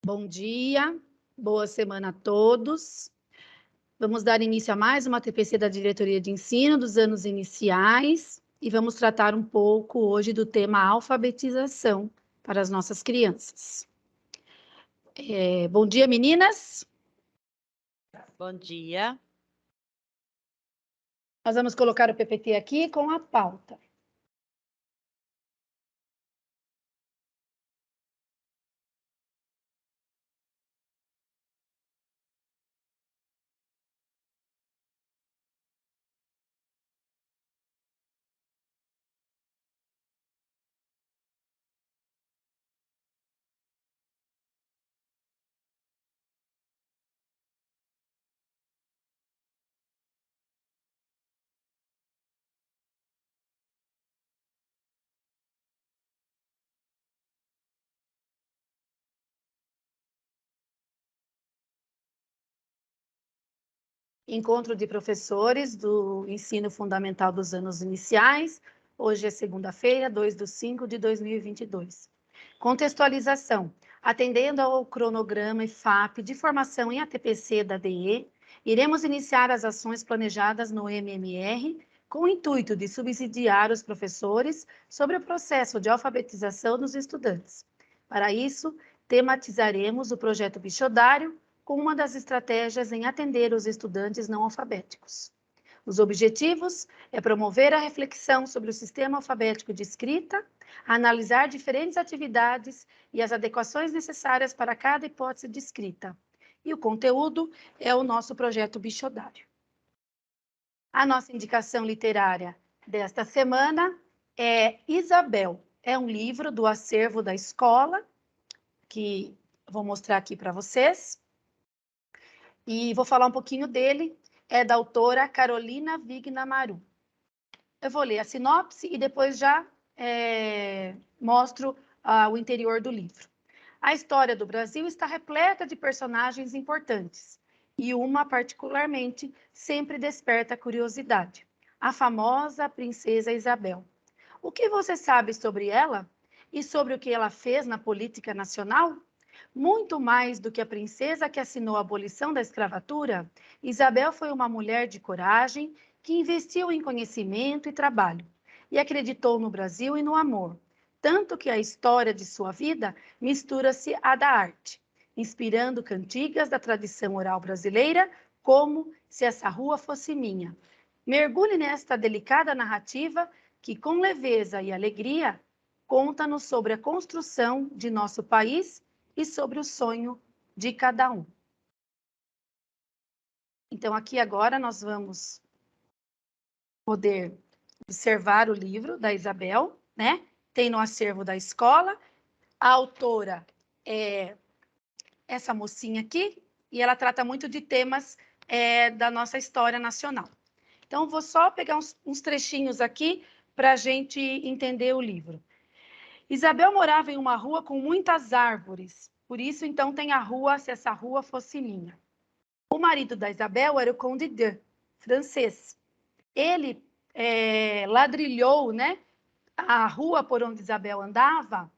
Bom dia, boa semana a todos. Vamos dar início a mais uma TPC da Diretoria de Ensino dos anos iniciais e vamos tratar um pouco hoje do tema alfabetização para as nossas crianças. Bom dia, meninas. Bom dia. Nós vamos colocar o PPT aqui com a pauta. Encontro de professores do ensino fundamental dos anos iniciais. Hoje é segunda-feira, 2/5/2022. Contextualização. Atendendo ao cronograma IFAP de formação em ATPC da DE, iremos iniciar as ações planejadas no MMR com o intuito de subsidiar os professores sobre o processo de alfabetização dos estudantes. Para isso, tematizaremos o projeto Bichodário com uma das estratégias em atender os estudantes não alfabéticos. Os objetivos é promover a reflexão sobre o sistema alfabético de escrita, analisar diferentes atividades e as adequações necessárias para cada hipótese de escrita. E o conteúdo é o nosso projeto Bichodário. A nossa indicação literária desta semana é Isabel. É um livro do acervo da escola, que vou mostrar aqui para vocês. E vou falar um pouquinho dele, é da autora Carolina Vignamaru. Eu vou ler a sinopse e depois já mostro o interior do livro. A história do Brasil está repleta de personagens importantes, e uma, particularmente, sempre desperta curiosidade. A famosa princesa Isabel. O que você sabe sobre ela? E sobre o que ela fez na política nacional? Muito mais do que a princesa que assinou a abolição da escravatura, Isabel foi uma mulher de coragem que investiu em conhecimento e trabalho e acreditou no Brasil e no amor, tanto que a história de sua vida mistura-se à da arte, inspirando cantigas da tradição oral brasileira, como Se Essa Rua Fosse Minha. Mergulhe nesta delicada narrativa que, com leveza e alegria, conta-nos sobre a construção de nosso país e sobre o sonho de cada um. Então, aqui agora nós vamos poder observar o livro da Isabel, né? Tem no acervo da escola. A autora é essa mocinha aqui, e ela trata muito de temas da nossa história nacional. Então, vou só pegar uns trechinhos aqui para a gente entender o livro. Isabel morava em uma rua com muitas árvores, por isso, então, tem a rua Se Essa Rua Fosse Minha. O marido da Isabel era o Conde de, francês. Ele ladrilhou, né, a rua por onde Isabel andava,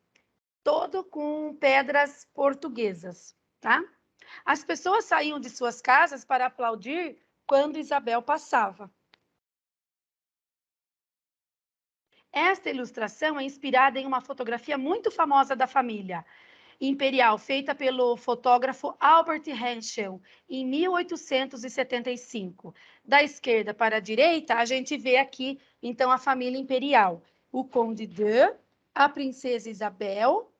todo com pedras portuguesas, tá? As pessoas saíam de suas casas para aplaudir quando Isabel passava. Esta ilustração é inspirada em uma fotografia muito famosa da família imperial, feita pelo fotógrafo Albert Henschel, em 1875. Da esquerda para a direita, a gente vê aqui, então, a família imperial. O Conde de, a princesa Isabel,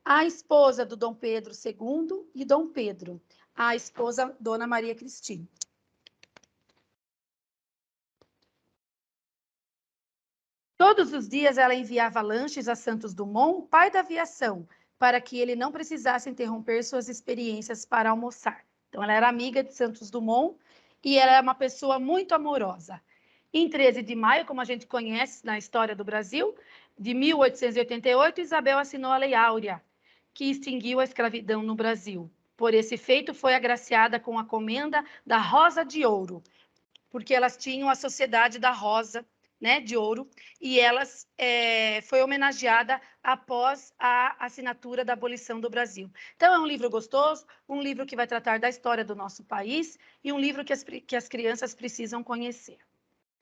a esposa do Dom Pedro II e Dom Pedro, a esposa Dona Maria Cristina. Todos os dias ela enviava lanches a Santos Dumont, pai da aviação, para que ele não precisasse interromper suas experiências para almoçar. Então, ela era amiga de Santos Dumont e ela é uma pessoa muito amorosa. Em 13 de maio, como a gente conhece na história do Brasil, de 1888, Isabel assinou a Lei Áurea, que extinguiu a escravidão no Brasil. Por esse feito, foi agraciada com a comenda da Rosa de Ouro, porque elas tinham a Sociedade da Rosa, né, de ouro, e elas foi homenageada após a assinatura da abolição do Brasil. Então, é um livro gostoso, um livro que vai tratar da história do nosso país e um livro que as crianças precisam conhecer.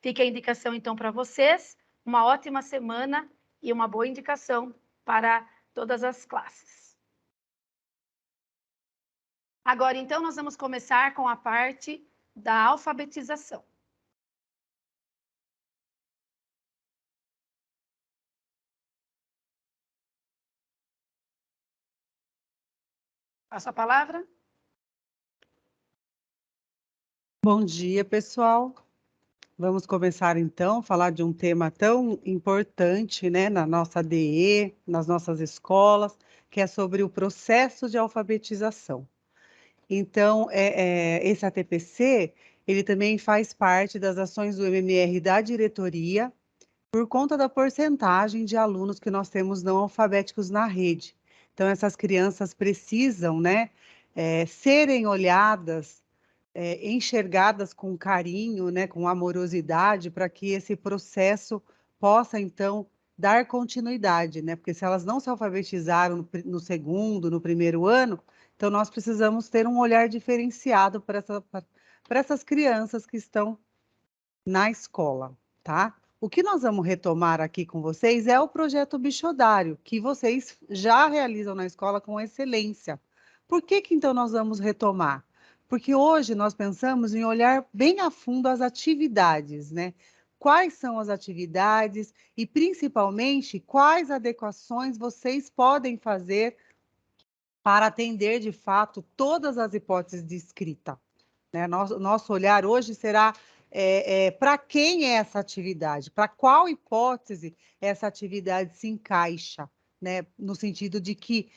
Fica a indicação, então, para vocês, uma ótima semana e uma boa indicação para todas as classes. Agora, então, nós vamos começar com a parte da alfabetização. Passo a palavra. Bom dia, pessoal. Vamos começar, então, a falar de um tema tão importante, né, na nossa ADE, nas nossas escolas, que é sobre o processo de alfabetização. Então, esse ATPC, ele também faz parte das ações do MMR da diretoria, por conta da porcentagem de alunos que nós temos não alfabéticos na rede. Então, essas crianças precisam, né, serem olhadas, enxergadas com carinho, né, com amorosidade, para que esse processo possa, então, dar continuidade, né? Porque se elas não se alfabetizaram no segundo, no primeiro ano, então nós precisamos ter um olhar diferenciado para essas crianças que estão na escola, tá? O que nós vamos retomar aqui com vocês é o projeto Bichodário, que vocês já realizam na escola com excelência. Por que então nós vamos retomar? Porque hoje nós pensamos em olhar bem a fundo as atividades, né? Quais são as atividades e, principalmente, quais adequações vocês podem fazer para atender, de fato, todas as hipóteses de escrita, né? Nosso olhar hoje será para quem é essa atividade, para qual hipótese essa atividade se encaixa, né? No sentido de que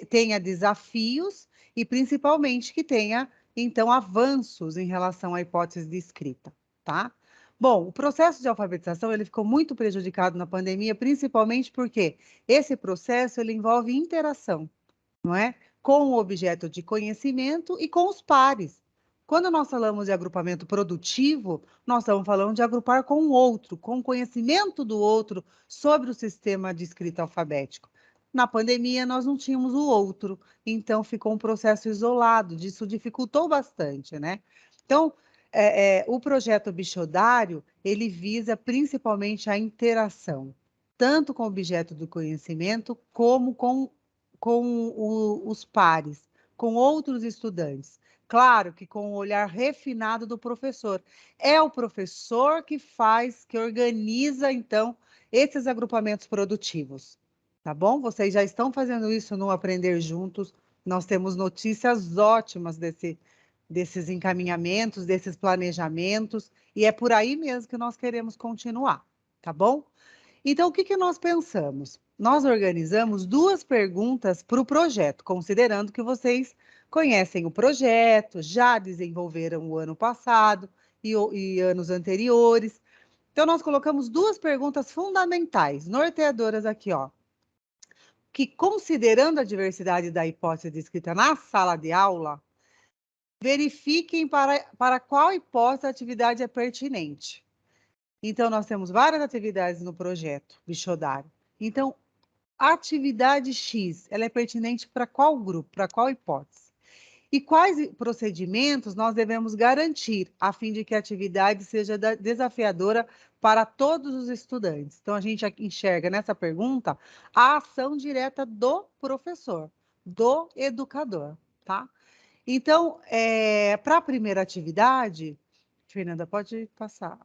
tenha desafios e, principalmente, que tenha, então, avanços em relação à hipótese de escrita, tá? Bom, o processo de alfabetização ele ficou muito prejudicado na pandemia, principalmente porque esse processo ele envolve interação, não é? Com o objeto de conhecimento e com os pares. Quando nós falamos de agrupamento produtivo, nós estamos falando de agrupar com o outro, com o conhecimento do outro sobre o sistema de escrita alfabético. Na pandemia, nós não tínhamos o outro, então ficou um processo isolado, isso dificultou bastante, né? Então, o projeto Bichodário, ele visa principalmente a interação, tanto com o objeto do conhecimento, como com os pares, com outros estudantes. Claro que com o olhar refinado do professor. É o professor que faz, que organiza, então, esses agrupamentos produtivos. Tá bom? Vocês já estão fazendo isso no Aprender Juntos. Nós temos notícias ótimas desses encaminhamentos, desses planejamentos, e é por aí mesmo que nós queremos continuar, tá bom? Então, o que nós pensamos? Nós organizamos 2 perguntas para o projeto, considerando que vocês conhecem o projeto, já desenvolveram o ano passado e anos anteriores. Então, nós colocamos 2 perguntas fundamentais, norteadoras aqui, ó. Que, considerando a diversidade da hipótese descrita na sala de aula, verifiquem para qual hipótese a atividade é pertinente. Então, nós temos várias atividades no projeto Bichodário. Então, a atividade X, ela é pertinente para qual grupo, para qual hipótese? E quais procedimentos nós devemos garantir a fim de que a atividade seja desafiadora para todos os estudantes? Então, a gente enxerga nessa pergunta a ação direta do professor, do educador, tá? Então, para a primeira atividade, Fernanda, pode passar.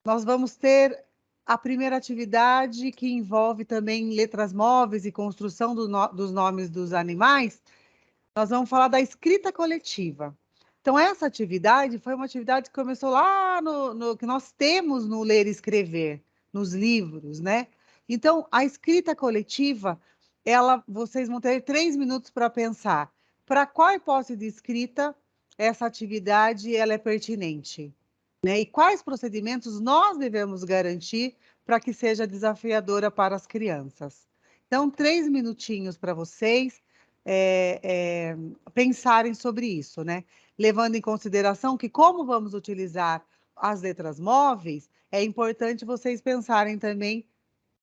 Nós vamos ter a primeira atividade que envolve também letras móveis e construção dos nomes dos animais. Nós vamos falar da escrita coletiva. Então, essa atividade foi uma atividade que começou lá no que nós temos no Ler e Escrever, nos livros, né? Então, a escrita coletiva, vocês vão ter 3 minutos para pensar. Para qual hipótese de escrita essa atividade ela é pertinente? Né? E quais procedimentos nós devemos garantir para que seja desafiadora para as crianças? Então, 3 minutinhos para vocês pensarem sobre isso, né? Levando em consideração que como vamos utilizar as letras móveis, é importante vocês pensarem também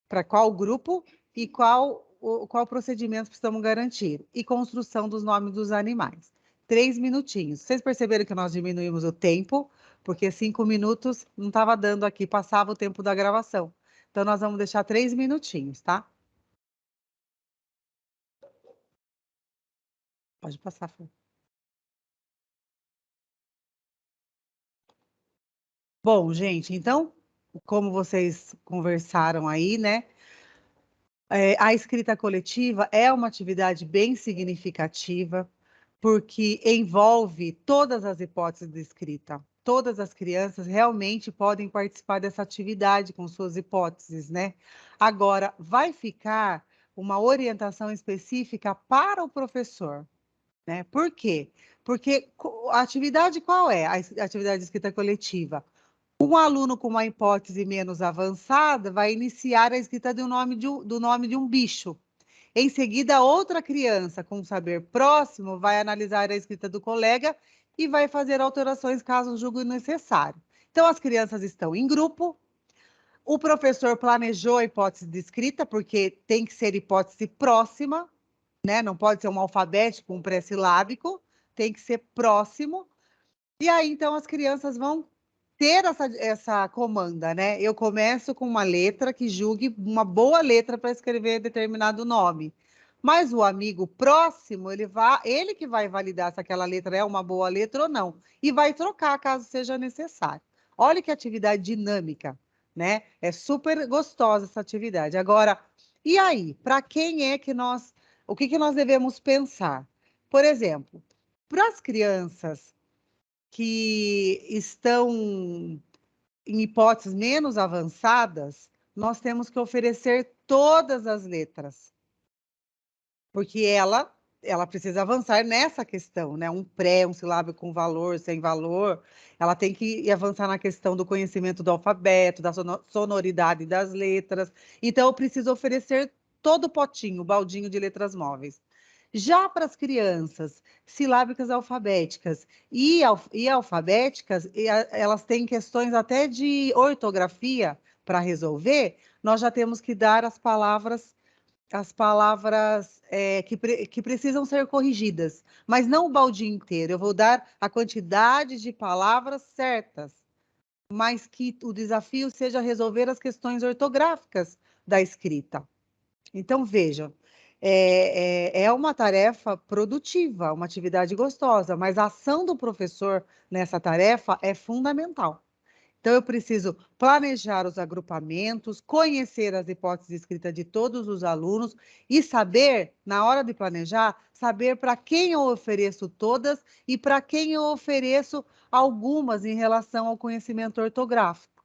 para qual grupo e qual procedimento precisamos garantir. E construção dos nomes dos animais. 3 minutinhos. Vocês perceberam que nós diminuímos o tempo, porque 5 minutos não estava dando aqui, passava o tempo da gravação. Então, nós vamos deixar 3 minutinhos, tá? Pode passar, Fê. Bom, gente, então, como vocês conversaram aí, né? A escrita coletiva é uma atividade bem significativa, porque envolve todas as hipóteses de escrita. Todas as crianças realmente podem participar dessa atividade com suas hipóteses, né? Agora, vai ficar uma orientação específica para o professor, né? Por quê? Porque a atividade qual é? A atividade de escrita coletiva. Um aluno com uma hipótese menos avançada vai iniciar a escrita do nome de um bicho. Em seguida, outra criança com saber próximo vai analisar a escrita do colega e vai fazer alterações caso julgue necessário. Então, as crianças estão em grupo. O professor planejou a hipótese de escrita, porque tem que ser hipótese próxima, né? Não pode ser um alfabético, um pré-silábico, tem que ser próximo. E aí, então, as crianças vão ter essa comanda, né? Eu começo com uma letra que julgue uma boa letra para escrever determinado nome. Mas o amigo próximo, ele que vai validar se aquela letra é uma boa letra ou não. E vai trocar caso seja necessário. Olha que atividade dinâmica, né? É super gostosa essa atividade. Agora, e aí? Para quem é que o que nós devemos pensar? Por exemplo, para as crianças que estão em hipóteses menos avançadas, nós temos que oferecer todas as letras, porque ela precisa avançar nessa questão, né? Um pré, um silábico com valor, sem valor, ela tem que avançar na questão do conhecimento do alfabeto, da sonoridade das letras. Então, eu preciso oferecer todo o potinho, o baldinho de letras móveis. Já para as crianças silábicas alfabéticas e alfabéticas, elas têm questões até de ortografia para resolver, nós já temos que dar as palavras que precisam ser corrigidas, mas não o baldinho inteiro. Eu vou dar a quantidade de palavras certas, mas que o desafio seja resolver as questões ortográficas da escrita. Então, vejam, é uma tarefa produtiva, uma atividade gostosa, mas a ação do professor nessa tarefa é fundamental. Então, eu preciso planejar os agrupamentos, conhecer as hipóteses de escrita de todos os alunos e saber, na hora de planejar, saber para quem eu ofereço todas e para quem eu ofereço algumas em relação ao conhecimento ortográfico,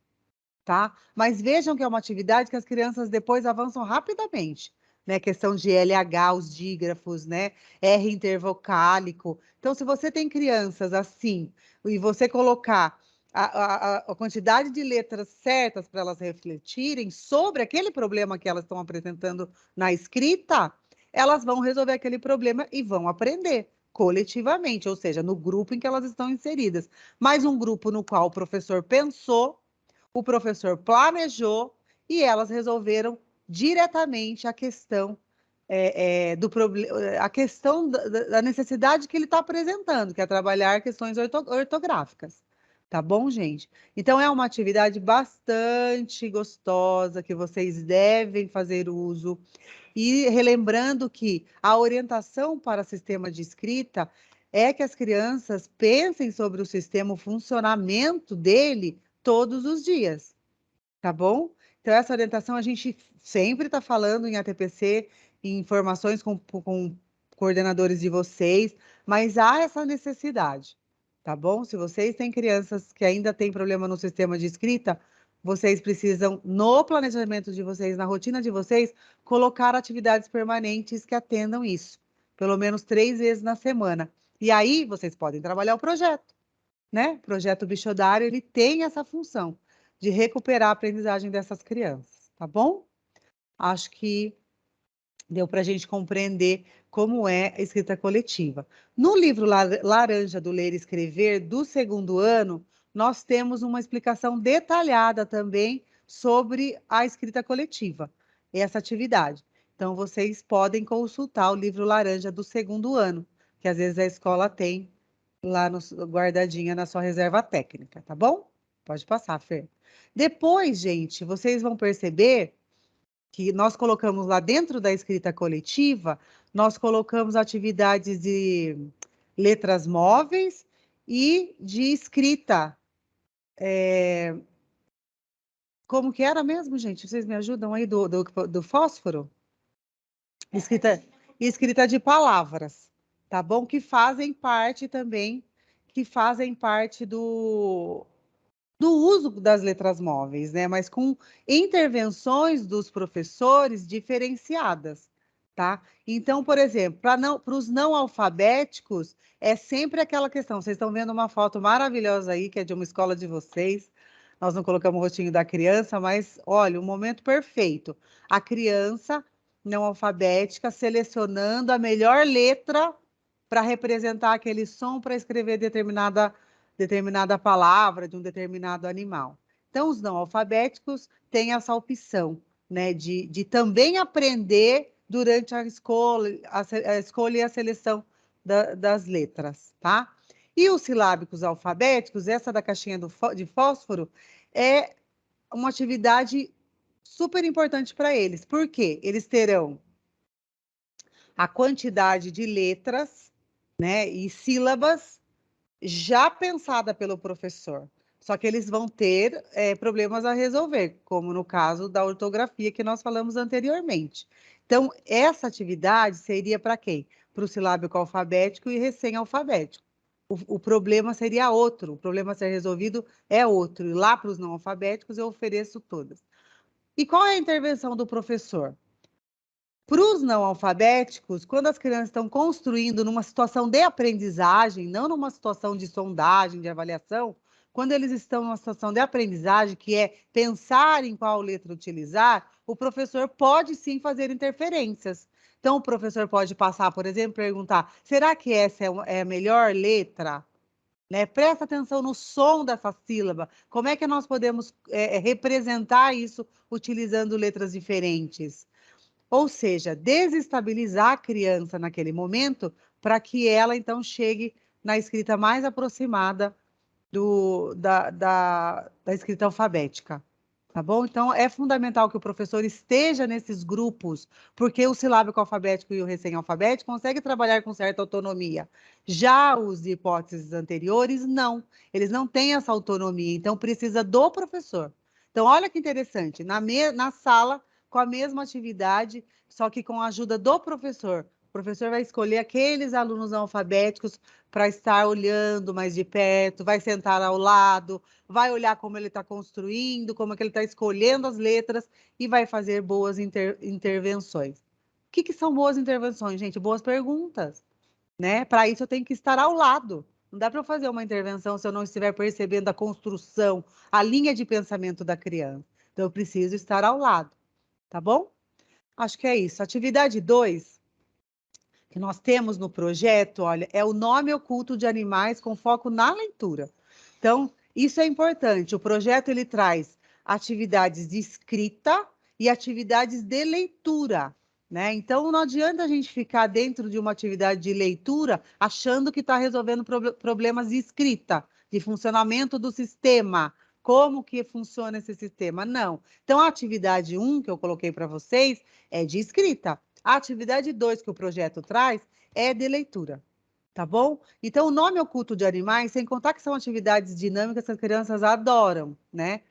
tá? Mas vejam que é uma atividade que as crianças depois avançam rapidamente, né? Questão de LH, os dígrafos, né? R intervocálico. Então, se você tem crianças assim, e você colocar a quantidade de letras certas para elas refletirem sobre aquele problema que elas estão apresentando na escrita, elas vão resolver aquele problema e vão aprender coletivamente, ou seja, no grupo em que elas estão inseridas. Mas um grupo no qual o professor pensou, o professor planejou e elas resolveram diretamente a questão a questão da necessidade que ele está apresentando, que é trabalhar questões ortográficas. Tá bom, gente? Então, é uma atividade bastante gostosa que vocês devem fazer uso. E relembrando que a orientação para sistema de escrita é que as crianças pensem sobre o sistema, o funcionamento dele todos os dias, tá bom? Então, essa orientação a gente sempre está falando em ATPC, em informações com coordenadores de vocês, mas há essa necessidade, tá bom? Se vocês têm crianças que ainda têm problema no sistema de escrita, vocês precisam, no planejamento de vocês, na rotina de vocês, colocar atividades permanentes que atendam isso, pelo menos 3 vezes na semana. E aí, vocês podem trabalhar o projeto, né? O projeto Bichodário, ele tem essa função de recuperar a aprendizagem dessas crianças, tá bom? Acho que deu para a gente compreender como é a escrita coletiva. No livro Laranja do Ler e Escrever, do 2º ano, nós temos uma explicação detalhada também sobre a escrita coletiva, essa atividade. Então, vocês podem consultar o livro laranja do 2º ano, que às vezes a escola tem lá guardadinha na sua reserva técnica, tá bom? Pode passar, Fer. Depois, gente, vocês vão perceber que nós colocamos lá dentro da escrita coletiva, nós colocamos atividades de letras móveis e de escrita. Como que era mesmo, gente? Vocês me ajudam aí do fósforo? Escrita de palavras, tá bom? Que fazem parte também, do uso das letras móveis, né? Mas com intervenções dos professores diferenciadas, tá? Então, por exemplo, para os não alfabéticos, é sempre aquela questão. Vocês estão vendo uma foto maravilhosa aí, que é de uma escola de vocês. Nós não colocamos o rostinho da criança, mas olha, o momento perfeito. A criança não alfabética selecionando a melhor letra para representar aquele som para escrever determinada palavra de um determinado animal. Então, os não alfabéticos têm essa opção, né, de também aprender durante a escolha e a seleção das letras, tá? E os silábicos alfabéticos, essa da caixinha de fósforo, é uma atividade super importante para eles. Por quê? Eles terão a quantidade de letras, né, e sílabas já pensada pelo professor. Só que eles vão ter problemas a resolver, como no caso da ortografia que nós falamos anteriormente. Então, essa atividade seria para quem? Para o silábico alfabético e recém-alfabético. O problema seria outro, o problema a ser resolvido é outro. E lá para os não alfabéticos eu ofereço todas. E qual é a intervenção do professor? Para os não alfabéticos, quando as crianças estão construindo numa situação de aprendizagem, não numa situação de sondagem, de avaliação, quando eles estão numa situação de aprendizagem, que é pensar em qual letra utilizar, o professor pode sim fazer interferências. Então, o professor pode passar, por exemplo, perguntar: será que essa é a melhor letra? Né? Presta atenção no som dessa sílaba. Como é que nós podemos representar isso utilizando letras diferentes? Ou seja, desestabilizar a criança naquele momento para que ela, então, chegue na escrita mais aproximada da escrita alfabética. Tá bom? Então, é fundamental que o professor esteja nesses grupos, porque o silábico alfabético e o recém-alfabético conseguem trabalhar com certa autonomia. Já os de hipóteses anteriores, não. Eles não têm essa autonomia, então precisa do professor. Então, olha que interessante, na sala, com a mesma atividade, só que com a ajuda do professor. O professor vai escolher aqueles alunos alfabéticos para estar olhando mais de perto, vai sentar ao lado, vai olhar como ele está construindo, como é que ele está escolhendo as letras e vai fazer boas intervenções. O que são boas intervenções, gente? Boas perguntas, né? Para isso eu tenho que estar ao lado. Não dá para eu fazer uma intervenção se eu não estiver percebendo a construção, a linha de pensamento da criança. Então, eu preciso estar ao lado, tá bom? Acho que é isso. Atividade 2, que nós temos no projeto, olha, é o nome oculto de animais com foco na leitura. Então, isso é importante. O projeto ele traz atividades de escrita e atividades de leitura, né? Então, não adianta a gente ficar dentro de uma atividade de leitura achando que está resolvendo problemas de escrita, de funcionamento do sistema. Como que funciona esse sistema? Não. Então, a atividade 1 que eu coloquei para vocês é de escrita. A atividade 2 que o projeto traz é de leitura, tá bom? Então, o nome oculto de animais, sem contar que são atividades dinâmicas que as crianças adoram, né?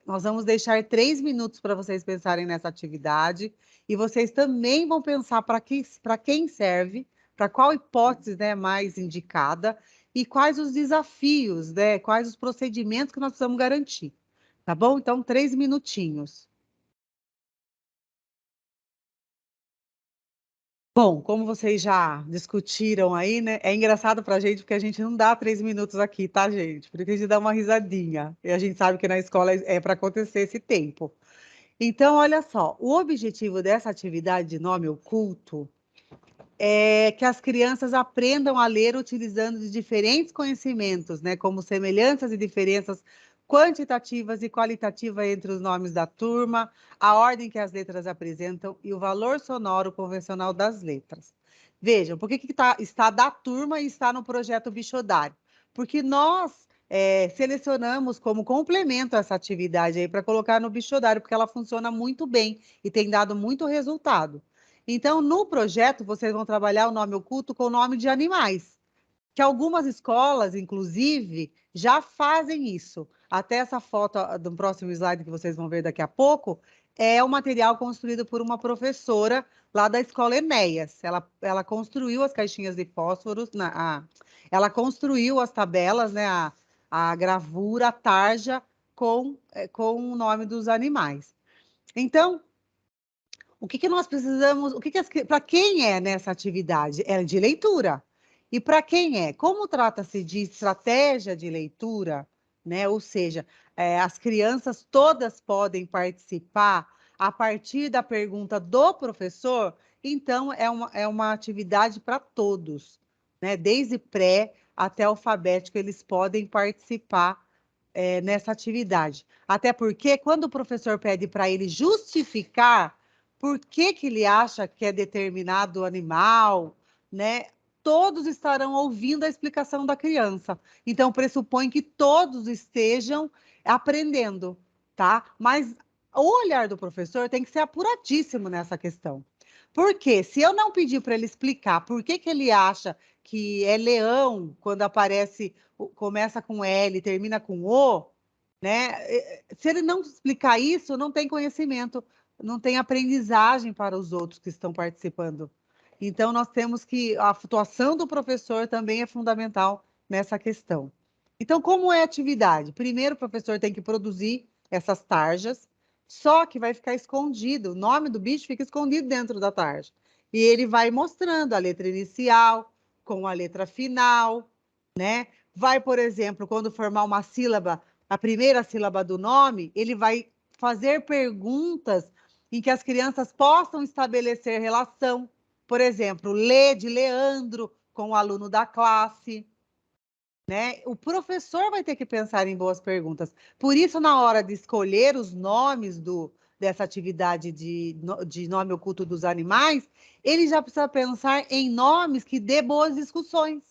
Nós vamos deixar 3 minutos para vocês pensarem nessa atividade e vocês também vão pensar para quem serve, para qual hipótese, né, mais indicada e quais os desafios, né, quais os procedimentos que nós precisamos garantir, tá bom? Então, 3 minutinhos. Bom, como vocês já discutiram aí, né? É engraçado para a gente, porque a gente não dá 3 minutos aqui, tá, gente? Porque a gente dá uma risadinha. E a gente sabe que na escola é para acontecer esse tempo. Então, olha só, o objetivo dessa atividade de nome oculto é que as crianças aprendam a ler utilizando de diferentes conhecimentos, né, como semelhanças e diferenças quantitativas e qualitativas entre os nomes da turma, a ordem que as letras apresentam e o valor sonoro convencional das letras. Vejam, por que está da turma e está no projeto Bichodário? Porque nós selecionamos como complemento essa atividade aí para colocar no Bichodário, porque ela funciona muito bem e tem dado muito resultado. Então, no projeto, vocês vão trabalhar o nome oculto com o nome de animais, que algumas escolas, inclusive, já fazem isso. Até essa foto do próximo slide que vocês vão ver daqui a pouco, é um material construído por uma professora lá da Escola Enéas. Ela construiu as caixinhas de fósforos, ela construiu as tabelas, né, a gravura, a tarja, com o nome dos animais. Então, o que nós precisamos, para quem é nessa atividade? É de leitura. E para quem é? Como trata-se de estratégia de leitura, né? Ou seja, as crianças todas podem participar a partir da pergunta do professor, então é uma atividade para todos, né? Desde pré até alfabético, eles podem participar nessa atividade. Até porque, quando o professor pede para ele justificar por que ele acha que é determinado animal, né? Todos estarão ouvindo a explicação da criança. Então, pressupõe que todos estejam aprendendo, tá? Mas o olhar do professor tem que ser apuradíssimo nessa questão. Porque se eu não pedir para ele explicar por que ele acha que é leão quando aparece, começa com L, termina com O, né? Se ele não explicar isso, não tem conhecimento, não tem aprendizagem para os outros que estão participando. Então, nós temos que a atuação do professor também é fundamental nessa questão. Então, como é a atividade? Primeiro, o professor tem que produzir essas tarjas, só que vai ficar escondido, o nome do bicho fica escondido dentro da tarja. E ele vai mostrando a letra inicial com a letra final, né? Vai, por exemplo, quando formar uma sílaba, a primeira sílaba do nome, ele vai fazer perguntas em que as crianças possam estabelecer relação. Por exemplo, Lê de Leandro com o aluno da classe, né? O professor vai ter que pensar em boas perguntas. Por isso, na hora de escolher os nomes dessa atividade de nome oculto dos animais, ele já precisa pensar em nomes que dê boas discussões,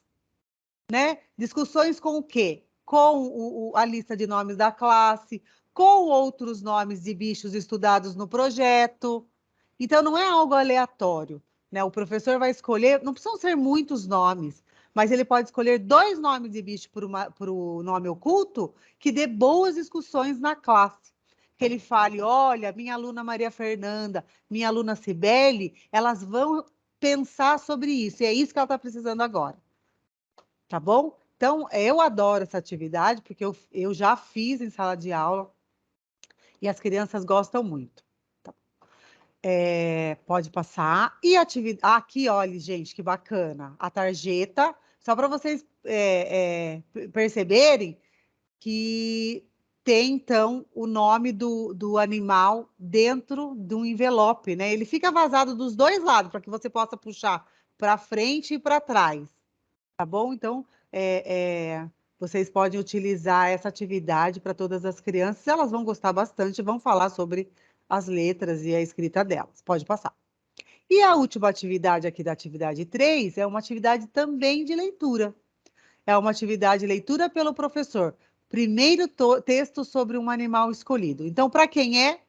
né? Discussões com o quê? Com a lista de nomes da classe, com outros nomes de bichos estudados no projeto. Então, não é algo aleatório, né? O professor vai escolher, não precisam ser muitos nomes, mas ele pode escolher 2 nomes de bicho para o nome oculto que dê boas discussões na classe. Que ele fale, olha, minha aluna Maria Fernanda, minha aluna Cibele, elas vão pensar sobre isso, e é isso que ela está precisando agora. Tá bom? Então, eu adoro essa atividade, porque eu já fiz em sala de aula e as crianças gostam muito. Tá? Pode passar. E atividade. Aqui, olha, gente, que bacana. A tarjeta, só para vocês perceberem que tem, então, o nome do animal dentro de um envelope, né? Ele fica vazado dos 2 lados, para que você possa puxar para frente e para trás. Tá bom? Então, vocês podem utilizar essa atividade para todas as crianças, elas vão gostar bastante, vão falar sobre as letras e a escrita delas. Pode passar. E a última atividade aqui da atividade 3 é uma atividade também de leitura. É uma atividade de leitura pelo professor. Primeiro texto sobre um animal escolhido. Então, para quem é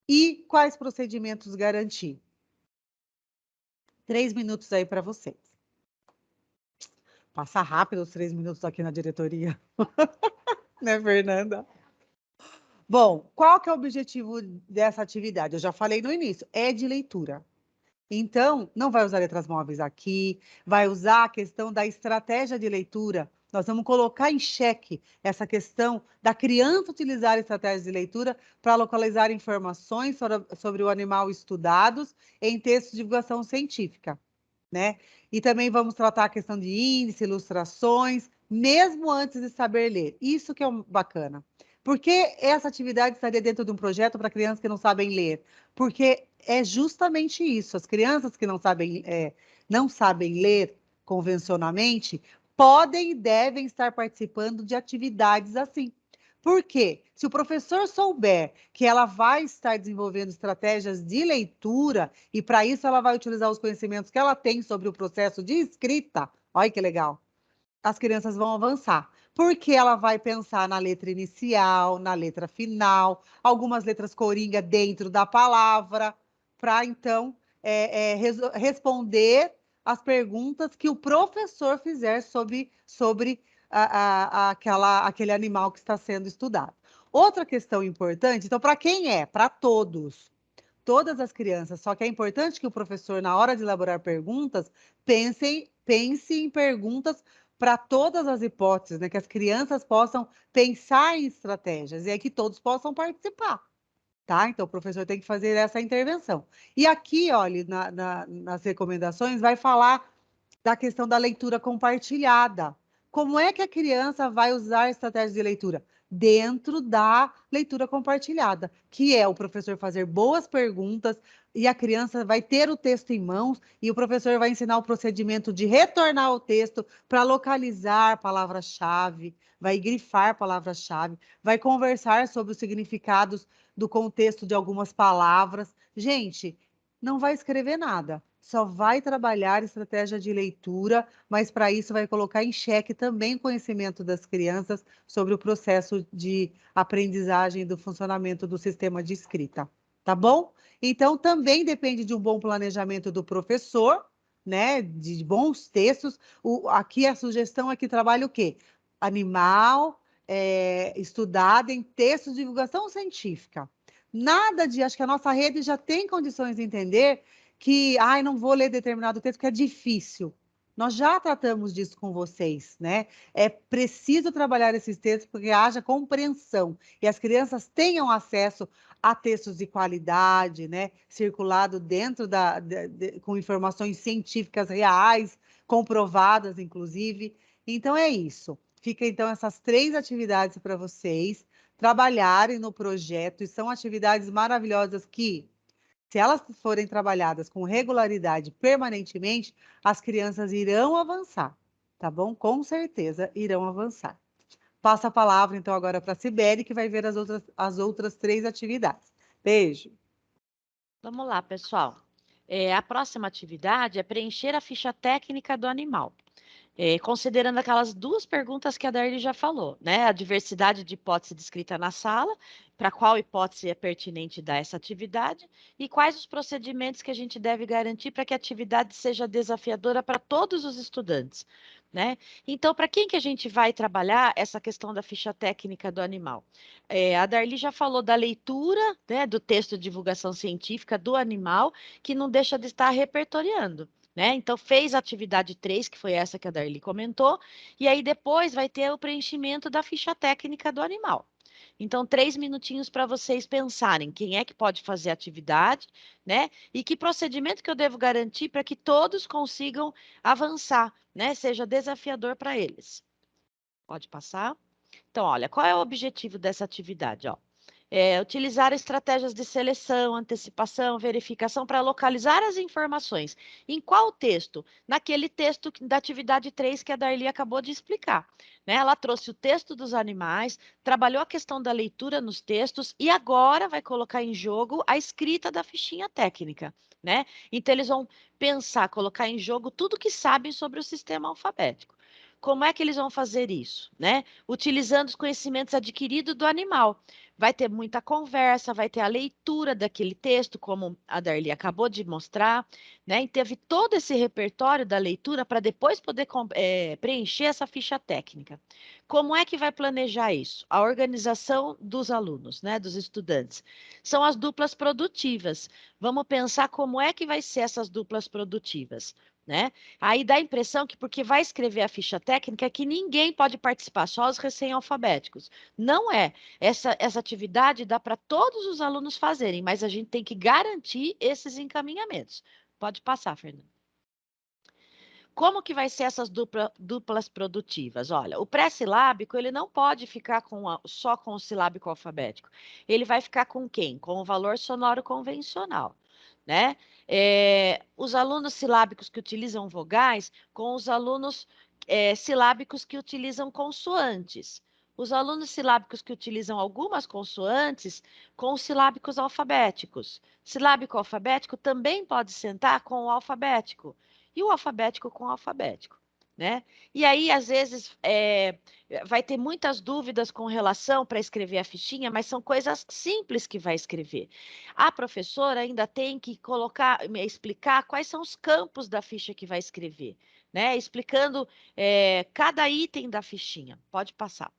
e quais procedimentos garantir? 3 minutos aí para vocês. Passa rápido os 3 minutos aqui na diretoria. Né, Fernanda? Bom, qual que é o objetivo dessa atividade? Eu já falei no início, é de leitura. Então, não vai usar letras móveis aqui, vai usar a questão da estratégia de leitura. Nós vamos colocar em xeque essa questão da criança utilizar estratégias de leitura para localizar informações sobre o animal estudados em textos de divulgação científica, né? E também vamos tratar a questão de índice, ilustrações, mesmo antes de saber ler. Isso que é bacana. Por que essa atividade estaria dentro de um projeto para crianças que não sabem ler? Porque é justamente isso. As crianças que não sabem ler convencionalmente podem e devem estar participando de atividades assim. Por quê? Se o professor souber que ela vai estar desenvolvendo estratégias de leitura e para isso ela vai utilizar os conhecimentos que ela tem sobre o processo de escrita, olha que legal, as crianças vão avançar. Porque ela vai pensar na letra inicial, na letra final, algumas letras coringa dentro da palavra, para então responder as perguntas que o professor fizer sobre aquele animal que está sendo estudado. Outra questão importante, então, para quem é? Para todos. Todas as crianças, só que é importante que o professor, na hora de elaborar perguntas, pense em perguntas para todas as hipóteses, né? Que as crianças possam pensar em estratégias e aí que todos possam participar, tá? Então, o professor tem que fazer essa intervenção. E aqui, olha, nas recomendações, vai falar da questão da leitura compartilhada. Como é que a criança vai usar a estratégia de leitura? Dentro da leitura compartilhada, que é o professor fazer boas perguntas e a criança vai ter o texto em mãos e o professor vai ensinar o procedimento de retornar o texto para localizar palavras-chave, vai grifar palavras-chave, vai conversar sobre os significados do contexto de algumas palavras. Gente, não vai escrever nada, só vai trabalhar estratégia de leitura, mas para isso vai colocar em xeque também o conhecimento das crianças sobre o processo de aprendizagem do funcionamento do sistema de escrita, tá bom? Então, também depende de um bom planejamento do professor, né, de bons textos. Aqui a sugestão é que trabalhe o quê? Animal, estudado em textos de divulgação científica. Nada de, acho que a nossa rede já tem condições de entender que, ai, não vou ler determinado texto, que é difícil. Nós já tratamos disso com vocês, né? É preciso trabalhar esses textos porque haja compreensão e as crianças tenham acesso a textos de qualidade, né? Circulado dentro com informações científicas reais, comprovadas, inclusive. Então é isso. Fica então essas 3 atividades para vocês trabalharem no projeto, e são atividades maravilhosas que, se elas forem trabalhadas com regularidade permanentemente, as crianças irão avançar, tá bom? Com certeza irão avançar. Passo a palavra, então, agora para a Sibeli, que vai ver as outras 3 atividades. Beijo. Vamos lá, pessoal. A próxima atividade é preencher a ficha técnica do animal. Considerando aquelas 2 perguntas que a Darly já falou, né? A diversidade de hipótese descrita na sala, para qual hipótese é pertinente dar essa atividade, e quais os procedimentos que a gente deve garantir para que a atividade seja desafiadora para todos os estudantes, né? Então, para quem que a gente vai trabalhar essa questão da ficha técnica do animal? A Darly já falou da leitura, né, do texto de divulgação científica do animal, que não deixa de estar repertoriando. Né? Então, fez a atividade 3, que foi essa que a Darly comentou, e aí depois vai ter o preenchimento da ficha técnica do animal. Então, 3 minutinhos para vocês pensarem quem é que pode fazer a atividade, né? E que procedimento que eu devo garantir para que todos consigam avançar, né? Seja desafiador para eles. Pode passar? Então, olha, qual é o objetivo dessa atividade? Ó? Utilizar estratégias de seleção, antecipação, verificação para localizar as informações. Em qual texto? Naquele texto da atividade 3 que a Darly acabou de explicar. Né? Ela trouxe o texto dos animais, trabalhou a questão da leitura nos textos e agora vai colocar em jogo a escrita da fichinha técnica. Né? Então, eles vão pensar, colocar em jogo tudo que sabem sobre o sistema alfabético. Como é que eles vão fazer isso? Né? Utilizando os conhecimentos adquiridos do animal. Vai ter muita conversa, vai ter a leitura daquele texto, como a Darly acabou de mostrar, né? E teve todo esse repertório da leitura para depois poder preencher essa ficha técnica. Como é que vai planejar isso? A organização dos alunos, né? Dos estudantes. São as duplas produtivas. Vamos pensar como é que vai ser essas duplas produtivas. Né? Aí dá a impressão que porque vai escrever a ficha técnica que ninguém pode participar, só os recém-alfabéticos. Não é. Essa atividade dá para todos os alunos fazerem, mas a gente tem que garantir esses encaminhamentos. Pode passar, Fernanda. Como que vai ser essas duplas produtivas? Olha, o pré-silábico, ele não pode ficar só com o silábico alfabético. Ele vai ficar com quem? Com o valor sonoro convencional, né? Os alunos silábicos que utilizam vogais, com os alunos silábicos que utilizam consoantes. Os alunos silábicos que utilizam algumas consoantes, com os silábicos alfabéticos. Silábico alfabético também pode sentar com o alfabético e o alfabético com o alfabético, né? E aí, às vezes, vai ter muitas dúvidas com relação para escrever a fichinha, mas são coisas simples que vai escrever. A professora ainda tem que explicar quais são os campos da ficha que vai escrever, né? Explicando cada item da fichinha. Pode passar.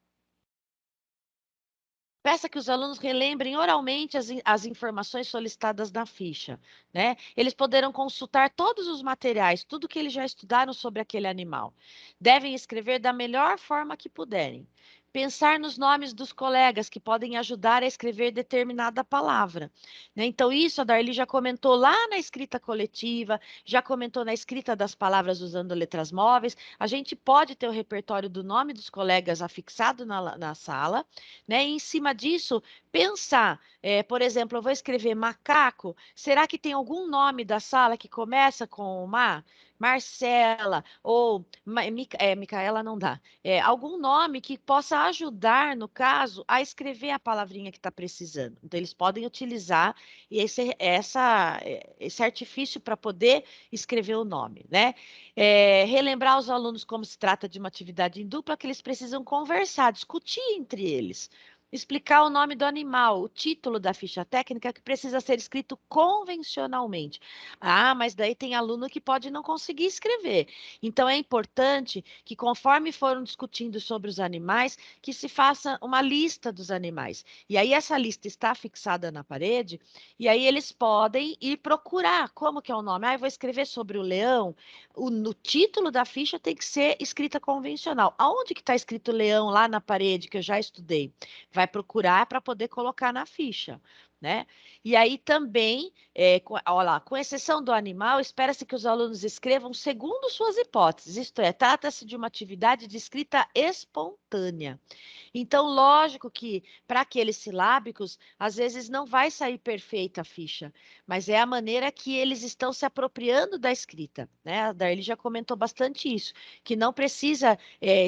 Peça que os alunos relembrem oralmente as informações solicitadas na ficha, né? Eles poderão consultar todos os materiais, tudo que eles já estudaram sobre aquele animal. Devem escrever da melhor forma que puderem. Pensar nos nomes dos colegas que podem ajudar a escrever determinada palavra, né? Então, isso a Darli já comentou lá na escrita coletiva, já comentou na escrita das palavras usando letras móveis. A gente pode ter o repertório do nome dos colegas afixado na sala, né? E em cima disso, pensar, por exemplo, eu vou escrever macaco, será que tem algum nome da sala que começa com uma? Marcela, ou Micaela não dá. Algum nome que possa ajudar, no caso, a escrever a palavrinha que está precisando. Então, eles podem utilizar esse artifício para poder escrever o nome, né? Relembrar aos alunos como se trata de uma atividade em dupla, que eles precisam conversar, discutir entre eles. Explicar o nome do animal, o título da ficha técnica que precisa ser escrito convencionalmente. Ah, mas daí tem aluno que pode não conseguir escrever. Então é importante que, conforme foram discutindo sobre os animais, que se faça uma lista dos animais. E aí essa lista está fixada na parede, e aí eles podem ir procurar como que é o nome. Ah, eu vou escrever sobre o leão. No título da ficha tem que ser escrita convencional. Aonde que está escrito leão lá na parede, que eu já estudei? Vai procurar para poder colocar na ficha, né? E aí também, olha lá, com exceção do animal, espera-se que os alunos escrevam segundo suas hipóteses, isto é, trata-se de uma atividade de escrita espontânea. Então, lógico que para aqueles silábicos, às vezes não vai sair perfeita a ficha, mas é a maneira que eles estão se apropriando da escrita, né? A Darli já comentou bastante isso, que não precisa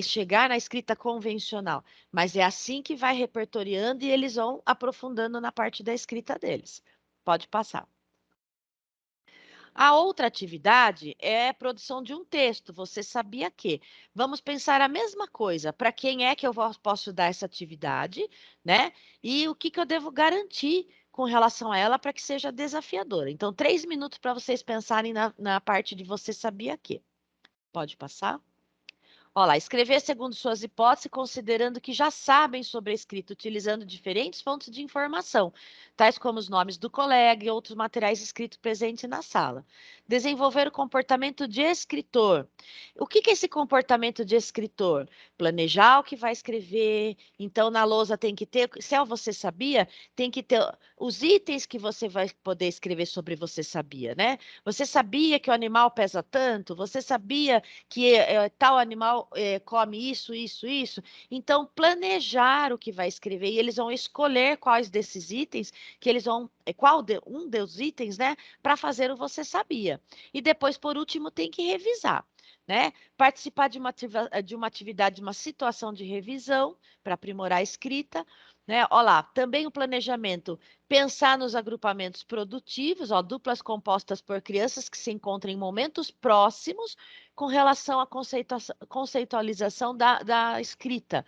chegar na escrita convencional, mas é assim que vai repertoriando e eles vão aprofundando na parte da escrita deles. Pode passar. A outra atividade é a produção de um texto. Você sabia que? Vamos pensar a mesma coisa. Para quem é que eu posso dar essa atividade, né? E o que que eu devo garantir com relação a ela para que seja desafiadora. Então, 3 minutos para vocês pensarem na parte de você sabia que. Pode passar? Olha lá, escrever segundo suas hipóteses, considerando que já sabem sobre a escrita, utilizando diferentes fontes de informação, tais como os nomes do colega e outros materiais escritos presentes na sala. Desenvolver o comportamento de escritor. O que é esse comportamento de escritor? Planejar o que vai escrever, então na lousa tem que ter, se é você sabia, tem que ter os itens que você vai poder escrever sobre você sabia, né? Você sabia que o animal pesa tanto? Você sabia que tal animal come isso, isso, isso. Então, planejar o que vai escrever e eles vão escolher quais desses itens que eles vão, um dos itens, né, para fazer o você sabia. E depois, por último, tem que revisar. Né? Participar de uma atividade, de uma situação de revisão para aprimorar a escrita. Né? Olha lá, também o planejamento, pensar nos agrupamentos produtivos, ó, duplas compostas por crianças que se encontram em momentos próximos com relação à conceitualização da escrita.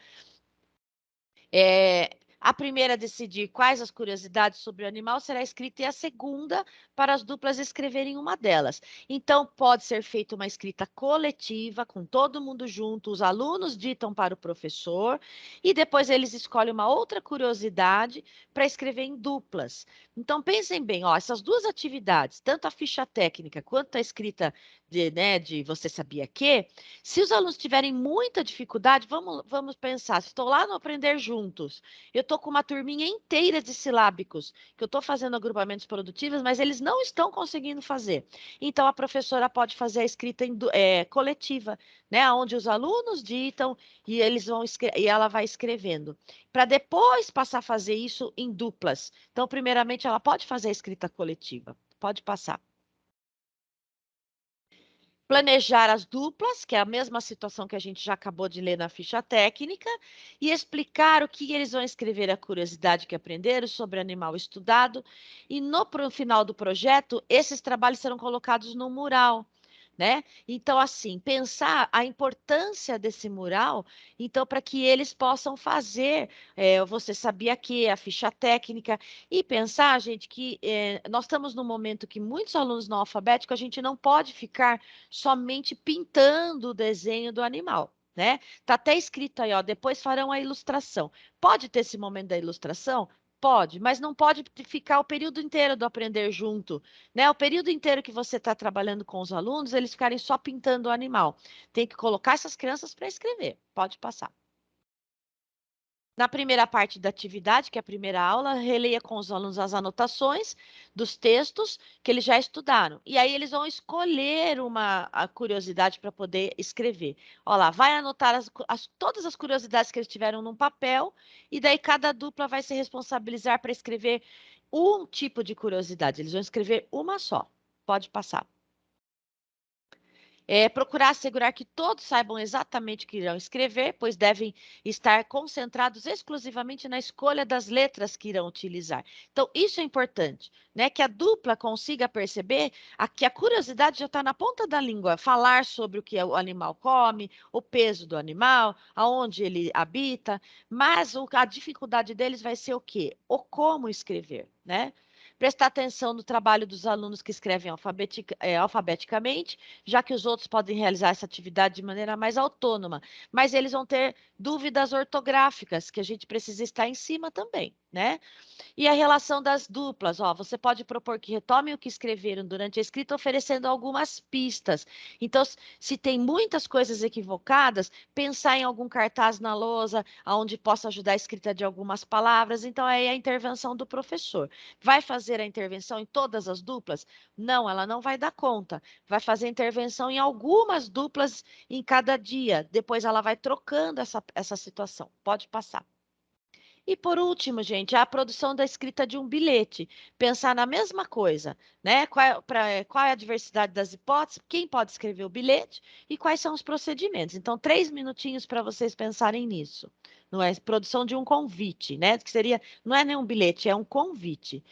A primeira a decidir quais as curiosidades sobre o animal será escrita e a segunda para as duplas escreverem uma delas. Então, pode ser feita uma escrita coletiva, com todo mundo junto, os alunos ditam para o professor, e depois eles escolhem uma outra curiosidade para escrever em duplas. Então, pensem bem, ó, essas duas atividades, tanto a ficha técnica quanto a escrita de você sabia que, se os alunos tiverem muita dificuldade, vamos pensar, estou lá no Aprender Juntos, eu estou estou com uma turminha inteira de silábicos, que eu estou fazendo agrupamentos produtivos, mas eles não estão conseguindo fazer. Então, a professora pode fazer a escrita coletiva, né? Onde os alunos ditam e e ela vai escrevendo, para depois passar a fazer isso em duplas. Então, primeiramente, ela pode fazer a escrita coletiva. Pode passar. Planejar as duplas, que é a mesma situação que a gente já acabou de ler na ficha técnica, e explicar o que eles vão escrever, a curiosidade que aprenderam sobre o animal estudado. E no final do projeto, esses trabalhos serão colocados no mural, né? Então, assim, pensar a importância desse mural, então, para que eles possam fazer, você sabia que a ficha técnica, e pensar, gente, que nós estamos num momento que muitos alunos não alfabéticos, a gente não pode ficar somente pintando o desenho do animal, né? Tá até escrito aí, ó, depois farão a ilustração. Pode ter esse momento da ilustração? Pode, mas não pode ficar o período inteiro do aprender junto, né? O período inteiro que você está trabalhando com os alunos, eles ficarem só pintando o animal. Tem que colocar essas crianças para escrever. Pode passar. Na primeira parte da atividade, que é a primeira aula, releia com os alunos as anotações dos textos que eles já estudaram. E aí eles vão escolher a curiosidade para poder escrever. Olha lá, vai anotar todas as curiosidades que eles tiveram num papel, e daí cada dupla vai se responsabilizar para escrever um tipo de curiosidade. Eles vão escrever uma só. Pode passar. Procurar assegurar que todos saibam exatamente o que irão escrever, pois devem estar concentrados exclusivamente na escolha das letras que irão utilizar. Então, isso é importante, né? Que a dupla consiga perceber que a curiosidade já está na ponta da língua, falar sobre o que o animal come, o peso do animal, aonde ele habita, mas a dificuldade deles vai ser o quê? O como escrever, né? Prestar atenção no trabalho dos alunos que escrevem alfabeticamente, já que os outros podem realizar essa atividade de maneira mais autônoma, mas eles vão ter dúvidas ortográficas, que a gente precisa estar em cima também, né? E a relação das duplas, ó, você pode propor que retomem o que escreveram durante a escrita, oferecendo algumas pistas. Então, se tem muitas coisas equivocadas, pensar em algum cartaz na lousa, onde possa ajudar a escrita de algumas palavras. Então, aí é a intervenção do professor. Vai fazer a intervenção em todas as duplas? Não, ela não vai dar conta. Vai fazer intervenção em algumas duplas em cada dia. Depois ela vai trocando essa situação. Pode passar. E por último, gente, a produção da escrita de um bilhete. Pensar na mesma coisa, né? Qual é a diversidade das hipóteses, quem pode escrever o bilhete e quais são os procedimentos. Então, 3 minutinhos para vocês pensarem nisso. Não é produção de um convite, né? Que seria, não é nem um bilhete, é um convite.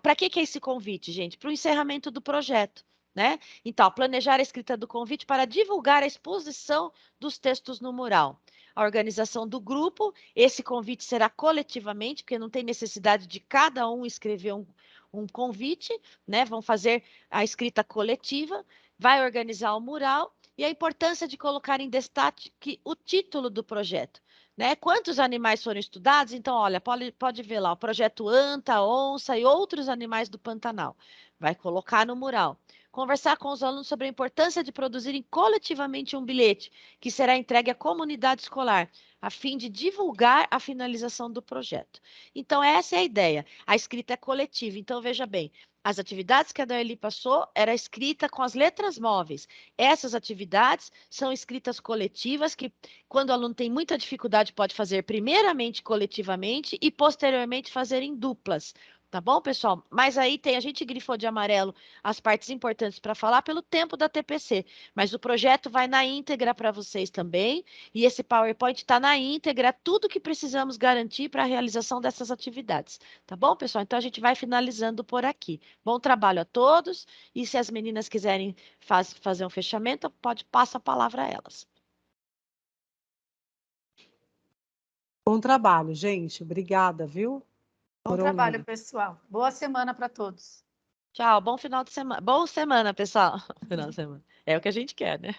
Para que é esse convite, gente? Para o encerramento do projeto, né? Então, planejar a escrita do convite para divulgar a exposição dos textos no mural. A organização do grupo, esse convite será coletivamente, porque não tem necessidade de cada um escrever um convite, né? Vão fazer a escrita coletiva, vai organizar o mural e a importância de colocar em destaque o título do projeto. Né? Quantos animais foram estudados? Então, olha, pode ver lá o projeto Anta, Onça e outros animais do Pantanal. Vai colocar no mural. Conversar com os alunos sobre a importância de produzirem coletivamente um bilhete, que será entregue à comunidade escolar, a fim de divulgar a finalização do projeto. Então, essa é a ideia. A escrita é coletiva. Então, veja bem, as atividades que a Daeli passou era escrita com as letras móveis. Essas atividades são escritas coletivas que, quando o aluno tem muita dificuldade, pode fazer primeiramente coletivamente e posteriormente fazer em duplas. Tá bom, pessoal? Mas aí a gente grifou de amarelo as partes importantes para falar pelo tempo da TPC. Mas o projeto vai na íntegra para vocês também. E esse PowerPoint está na íntegra, tudo que precisamos garantir para a realização dessas atividades. Tá bom, pessoal? Então a gente vai finalizando por aqui. Bom trabalho a todos. E se as meninas quiserem fazer um fechamento, passa a palavra a elas. Bom trabalho, gente. Obrigada, viu? Bom trabalho, pessoal. Boa semana para todos. Tchau, bom final de semana. Boa semana, pessoal. Final de semana. É o que a gente quer, né?